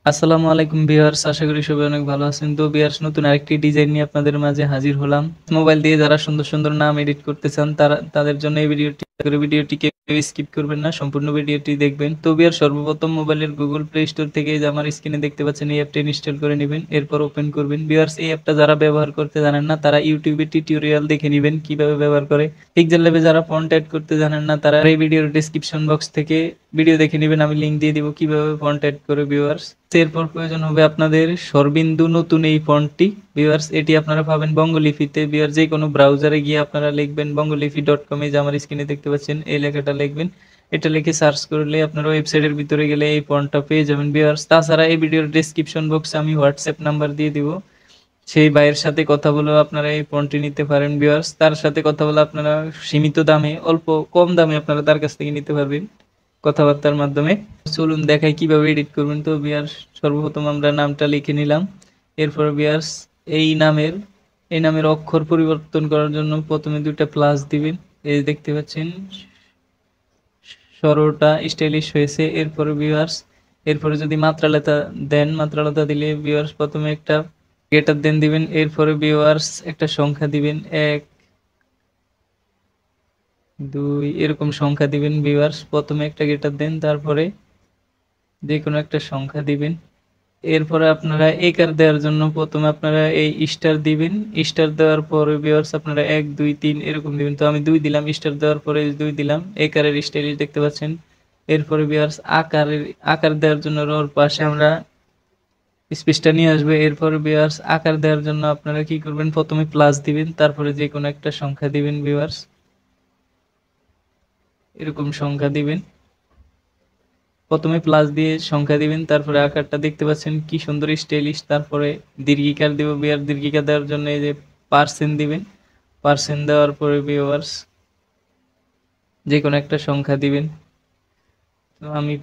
আসসালামু আলাইকুম ভিউয়ার্স, আশা করি সবাই অনেক ভালো আছেন। তো ভিউয়ার্স, নতুন আরেকটি ডিজাইন নিয়ে আপনাদের মাঝে হাজির হলাম। মোবাইল দিয়ে যারা সুন্দর সুন্দর নাম এডিট করতে চান তাদের জন্য এই ভিডিওটিকে স্কিপ করবেন না, সম্পূর্ণ ভিডিওটি দেখবেন। তো ভিউয়ার্স, সর্বপ্রথম মোবাইলের গুগল প্লে স্টোর থেকে যে আমার স্ক্রিনে দেখতে পাচ্ছেন এই অ্যাপটি ইনস্টল করে নেবেন, এরপর ওপেন করবেন। ভিউয়ার্স, এই অ্যাপটা যারা ব্যবহার করতে জানেন না তারা ইউটিউবে টিউটোরিয়াল দেখে নেবেন কিভাবে ব্যবহার করে। পিক্সেল ল্যাবে যারা ফন্ট এড করতে জানেন না তারা এই ভিডিওর ডেসক্রিপশন বক্স থেকে ভিডিও দেখে নেবেন, আমি লিংক দিয়ে দিব কিভাবে ফন্ট এড করে। ভিউয়ার্স, এরপর প্রয়োজন হবে আপনাদের সরবিন্দু নতুন এই ফন্টটি। ভিউয়ার্স, এটি আপনারা পাবেন বঙ্গলিপিতে। ভিউয়ার্স, যে কোনো ব্রাউজারে গিয়ে আপনারা লিখবেন বঙ্গলিপি.com, যে আমার স্ক্রিনে দেখতে পাচ্ছেন এই লেখাটা লিখবেন। এটা লিখে সার্চ করলে আপনারা ওয়েবসাইটের ভিতরে গেলে এই ফন্টটা পেয়ে যাবেন। ভিউয়ার্স, তাছাড়া এই ভিডিওর ডেসক্রিপশন বক্সে আমি হোয়াটসঅ্যাপ নাম্বার দিয়ে দিব, সেই ভাইয়ের সাথে কথা বলেও আপনারা এই ফোনটি নিতে পারেন। ভিউয়ার্স, তার সাথে কথা বলে আপনারা সীমিত দামে, অল্প কম দামে আপনারা তার কাছ থেকে নিতে পারবেন কথাবার্তার মাধ্যমে। চলুন দেখাই কিভাবে এডিট করবেন। তো ভিউয়ার্স, সর্বপ্রথম আমরা নামটা লিখে নিলাম। এরপর ভিউয়ার্স, এই নামের অক্ষর পরিবর্তন করার জন্য প্রথমে দুইটা প্লাস দিবেন। এই দেখতে পাচ্ছেন সরোটা স্টাইলিশ হয়েছে। এরপরে ভিউয়ার্স, এরপরে যদি মাত্রালতা দেন, মাত্রালতা দিলে ভিউয়ার্স প্রথমে একটা গ্রেটার দেন দিবেন। এরপরে ভিউয়ার্স একটা সংখ্যা দিবেন, 1 2 এরকম সংখ্যা দিবেন। ভিউয়ার্স, প্রথমে একটা গ্রেটার দেন, তারপরে যে কোনো একটা সংখ্যা দিবেন। এরপরে আপনারা একার দেওয়ার জন্য প্রথমে আপনারা এই স্টার দিবেন। স্টার দেওয়ার পরে ভিউয়ার্স আপনারা 1 2 3 এরকম দিবেন। তো আমি 2 দিলাম, স্টার দেওয়ার পরে 2 দিলাম। একারের স্টাইলিশ দেখতে পাচ্ছেন। এরপরে ভিউয়ার্স আকার দেওয়ার জন্য ওর পাশে আমরা স্পেসটা নিয়ে আসবে। এরপরে ভিউয়ার্স আকার দেওয়ার জন্য আপনারা কি করবেন, প্রথমে প্লাস দিবেন, তারপরে যে কোনো একটা সংখ্যা দিবেন। ভিউয়ার্স, এরকম সংখ্যা দিবেন, প্রথমে প্লাস দিয়ে সংখ্যা দিবেন, তারপরে আকারটা দেখতে পাচ্ছেন কি সুন্দর স্টাইলিশ। তারপরে দীর্ঘিকার দেব। বিয়ার দীর্ঘিকার দেওয়ার জন্য এই যে পার্সেন্ট দিবেন। পার্সেন্ট দেওয়ার পরে ভিউয়ার্স যে কোনো একটা সংখ্যা দিবেন। তো আমি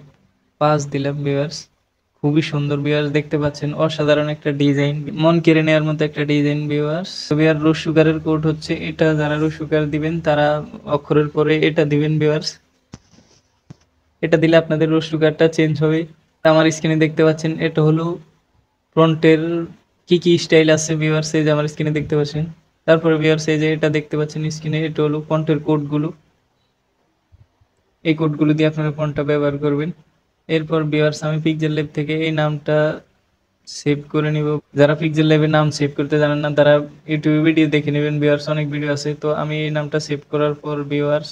5 দিলাম। ভিউয়ার্স, খুবই সুন্দর। ভিউয়ার্স, দেখতে পাচ্ছেন অসাধারণ একটা ডিজাইন, মন কেড়ে নেওয়ার মতো একটা ডিজাইন। ভিউয়ার্স, ভিউয়ার রসুকারের কোড হচ্ছে এটা, যারা রসুকার দিবেন তারা অক্ষরের পরে এটা দিবেন। ভিউয়ার্স, এটা দিলে আপনাদের রসুকারটা চেঞ্জ হবে। আমার স্ক্রিনে দেখতে পাচ্ছেন এটা হলো ফ্রন্টের কি কি স্টাইল আছে। ভিউয়ার্স, এই যে আমার স্ক্রিনে দেখতে পাচ্ছেন। তারপরে ভিউয়ার্স, এই যে এটা দেখতে পাচ্ছেন স্ক্রিনে, এটা হলো ফন্টের কোডগুলো। এই কোডগুলো দিয়ে আপনারা ফন্টটা ব্যবহার করবেন। এরপর ভিউয়ার্স, আমি পিক্সেল ল্যাব থেকে এই নামটা সেভ করে নিব। যারা পিক্সেল ল্যাবে নাম সেভ করতে জানেন না তারা ইউটিউবে ভিডিও দেখে নেবেন। ভিউয়ার্স, অনেক ভিডিও আছে। তো আমি এই নামটা সেভ করার পর ভিউয়ার্স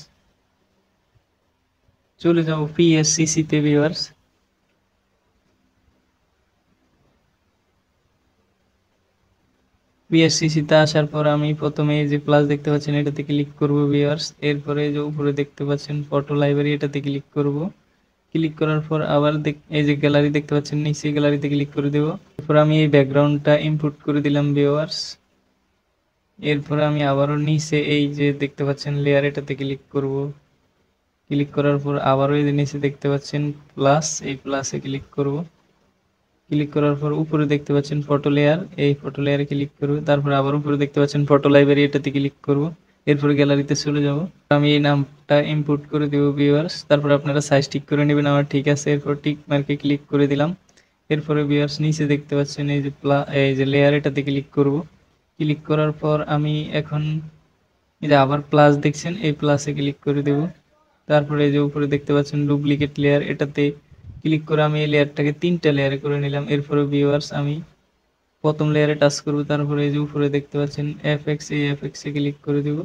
চলে যাব পিএসসিসি তে। ভিউয়ার্স, পিএসসিসি তে আসার পর আমি প্রথমে এই যে প্লাস দেখতে পাচ্ছেন এটাতে ক্লিক করব। ভিউয়ার্স, এরপরে যে উপরে দেখতে পাচ্ছেন ফটো লাইব্রেরি, এটাতে ক্লিক করব। ক্লিক করার পর আবার এই যে গ্যালারি দেখতে পাচ্ছেন, নিচে গ্যালারিতে ক্লিক করে দেব। এরপর আমি এই ব্যাকগ্রাউন্ডটা ইনপুট করে দিলাম। ভিউয়ার্স, এরপর আমি আবারও নিচে এই যে দেখতে পাচ্ছেন লেয়ার, এটাতে ক্লিক করব। ক্লিক করার পর আবারও এই যে নিচে দেখতে পাচ্ছেন প্লাস, এই প্লাসে ক্লিক করব। ক্লিক করার পর উপরে দেখতে পাচ্ছেন ফটো লেয়ার, এই ফটো লেয়ারে ক্লিক করব। তারপর আবার উপরে দেখতে পাচ্ছেন ফটো লাইব্রেরি, এটাতে ক্লিক করব। এরপর গ্যালারিতে চলে যাব। আমি এই নামটা ইনপুট করে দেব। ভিউয়ার্স, তারপর আপনারা সাইজ ঠিক করে নেবেন। আমার ঠিক আছে। এরপর টিক মার্কে ক্লিক করে দিলাম। এরপরে ভিউয়ার্স নিচে দেখতে পাচ্ছেন এই যে লেয়ার, এটাতে ক্লিক করব। ক্লিক করার পর আমি এখন এই যে আবার প্লাস দেখছেন, এই প্লাসে ক্লিক করে দেব। তারপরে এই যে উপরে দেখতে পাচ্ছেন ডুপ্লিকেট লেয়ার, এটাতে ক্লিক করে আমি এই লেয়ারটাকে 3টা লেয়ারে করে নিলাম। এরপরে ভিউয়ার্স আমি প্রথম লেয়ারে টাচ করব। তারপরে এই যে উপরে দেখতে পাচ্ছেন এফএক্স, এই এফএক্স এ ক্লিক করে দেব।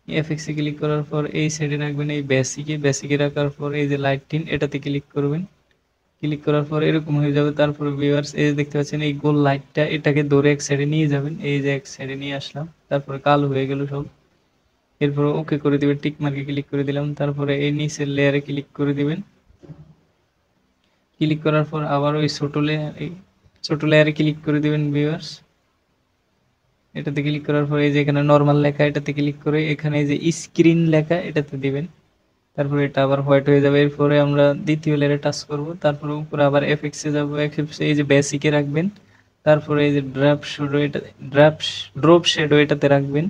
এফএক্স এ ক্লিক করার পর এই সাইডে রাখবেন এই বেসিকে রাখার পর এই যে লাইট টিন, এটাতে ক্লিক করবেন। ক্লিক করার পর এরকম হয়ে যাবে। তারপরে ভিউয়ার্স এই যে দেখতে পাচ্ছেন এই গোল লাইটটা, এটাকে ধরে এক সাইডে নিয়ে যাবেন। এই যে এক সাইডে নিয়ে আসলাম, তারপরে কালো হয়ে গেল সব। এরপর ওকে করে দিবেন, টিক মার্কে ক্লিক করে দিলাম। তারপরে এই নিচের লেয়ারে ক্লিক করে দিবেন। ক্লিক করার পর আবার ওই ছোট লেয়ারে ক্লিক করে দিবেন। ভিউয়ার্স, এটাতে ক্লিক করার পর এই যে এখানে নরমাল লেখা, এটাতে ক্লিক করে এখানে এই যে স্ক্রিন লেখা, এটাতে দিবেন। তারপরে এটা আবার হোয়াইট হয়ে যাবে। এরপরে আমরা দ্বিতীয় লেয়ারে টাচ করব। তারপরে উপরে আবার এফএক্স এ যাব। এফএক্স এই যে বেসিকে রাখবেন। তারপরে এই যে ড্রপ শ্যাডো এটাতে রাখবেন।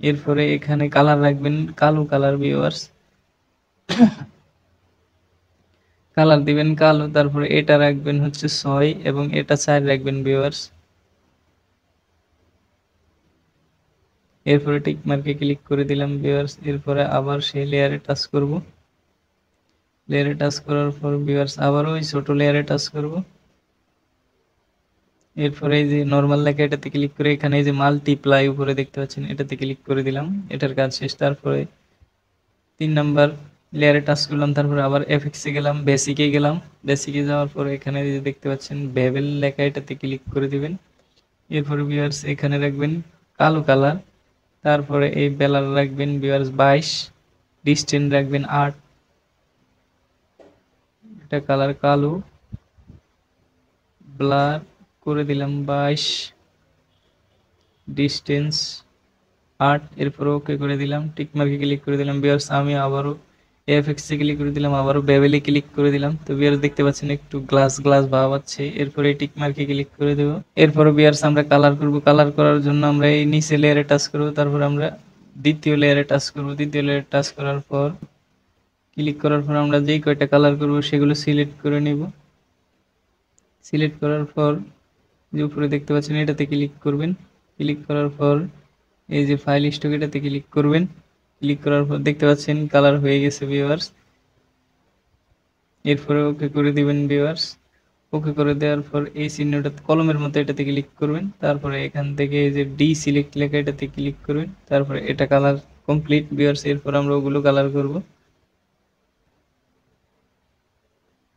এরপরে এখানে কালার রাখবেন কালো কালার। ভিউয়ার্স, কালার দিবেন কালো, তারপরে এটা রাখবেন হচ্ছে 6 এবং এটা 4 রাখবেন ভিউয়ার্স। এরপরে টিক মার্কে ক্লিক করে দিলাম ভিউয়ার্স। এরপরে আবার সেই লেয়ারে টাচ করব। লেয়ারে টাচ করার পর ভিউয়ার্স আবারও ওই ছোট লেয়ারে টাচ করব। এরপরে এই যে নরমাল লেখা এটাতে ক্লিক করে এখানে এই যে মাল্টিপ্লাই উপরে দেখতে পাচ্ছেন এটাতে ক্লিক করে দিলাম। এটার কাজ শেষ। তারপরে 3 নাম্বার লেয়ারে টাচ করলাম, তারপরে আবার এফএক্সে গেলাম, বেসিকে গেলাম। বেসিকে যাওয়ার পরে এখানে যে দেখতে পাচ্ছেন বেভেল লেখা এটাতে ক্লিক করে দিবেন। এরপরে ভিউয়ার্স এখানে রাখবেন কালো কালার, তারপরে এই বেলার রাখবেন ভিউয়ার্স 22, ডিসটেন্স রাখবেন 8, এটা কালার কালো, ব্লার করে দিলাম 22, ডিসটেন্স 8। এরপর ওকে করে দিলাম, টিক মার্কে ক্লিক করে দিলাম ভিউয়ার্স। আমি আবারও এফএক্স এ ক্লিক করে দিলাম, আবারও বেভেলে ক্লিক করে দিলাম। তো ভিউয়ার্স দেখতে পাচ্ছেন একটু গ্লাস গ্লাস ভাব আছে। এরপরে টিক মার্কে ক্লিক করে দেব। এরপরে ভিউয়ার্স আমরা কালার করব। কালার করার জন্য আমরা এই নিচে লেয়ারে টাচ করব, তারপর আমরা দ্বিতীয় লেয়ারে টাচ করব। দ্বিতীয় লেয়ারে টাচ করার পর ক্লিক করার পর আমরা যেই কয়টা কালার করব সেগুলো সিলেক্ট করে নেব। সিলেক্ট করার পর যে উপরে দেখতে পাচ্ছেন এটাতে ক্লিক করবেন। ক্লিক করার পর এই যে ফাইল স্টক এটাতে ক্লিক করবেন। ক্লিক করার পর দেখতে পাচ্ছেন কালার হয়ে গেছে ভিউয়ার্স। এরপরে ওকে করে দিবেন ভিউয়ার্স। ওকে করে দেওয়ার পর এই চিহ্নটা কলমের মতো এটাতে ক্লিক করবেন। তারপরে এখান থেকে এই যে ডি সিলেক্ট লেখা এটাতে ক্লিক করবেন। তারপরে এটা কালার কমপ্লিট ভিউয়ার্স। এরপর আমরা ওগুলো কালার করব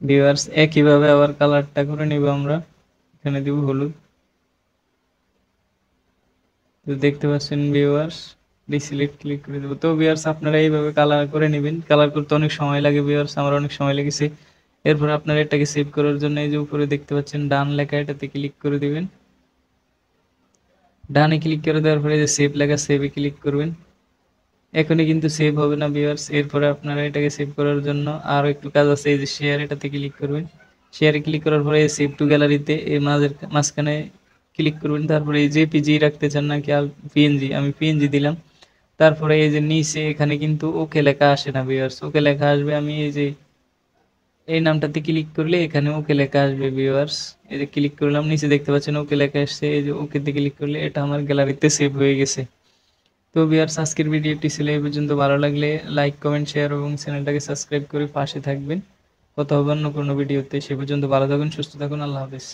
ভিউয়ার্স। একইভাবে আবার কালারটা করে নেব আমরা। এখানে দিব হলুদ। তো দেখতে পাচ্ছেন ভিউয়ার্স, ডিসিলেক্ট ক্লিক করে দেবো। তো ভিউয়ার্স আপনারা এইভাবে কালার করে নেবেন। কালার করতে অনেক সময় লাগে ভিউয়ার্স, আমার অনেক সময় লেগেছে। এরপর আপনারা এটাকে সেভ করার জন্য এই যে উপরে দেখতে পাচ্ছেন ডান লেখা এটাতে ক্লিক করে দিবেন। ডানে ক্লিক করে দেওয়ার পরে যে সেভ লেখা, সেভে ক্লিক করবেন। এখনই কিন্তু সেভ হবে না ভিউয়ার্স। এরপরে আপনারা এটাকে সেভ করার জন্য আরও একটু কাজ আছে। এই যে শেয়ার এটাতে ক্লিক করবেন। শেয়ারে ক্লিক করার পরে সেভ টু গ্যালারিতে এই মাঝখানে ক্লিক করবেন। তারপরে এই জেপিজি রাখতে চান নাকি পিএনজি, আমি পিএনজি দিলাম। তারপরে এই যে নিচে এখানে কিন্তু ওকে লেখা আসে না ভিউয়ার্স, ওকে লেখা আসবে। আমি এই যে এই নামটাতে ক্লিক করলে এখানে ওকে লেখা আসবে ভিউয়ার্স। এই যে ক্লিক করলাম, নিচে দেখতে পাচ্ছেন ওকে লেখা আসছে। এই যে ওকেতে ক্লিক করলে এটা আমার গ্যালারিতে সেভ হয়ে গেছে। তো ভিউয়ার্স আজকের ভিডিওটি ছিল এই পর্যন্ত। ভালো লাগলে লাইক, কমেন্ট, শেয়ার এবং চ্যানেলটাকে সাবস্ক্রাইব করে পাশে থাকবেন। কথা হবে অন্য কোনো ভিডিওতে। সে পর্যন্ত ভালো থাকুন, সুস্থ থাকুন। আল্লাহ হাফেজ।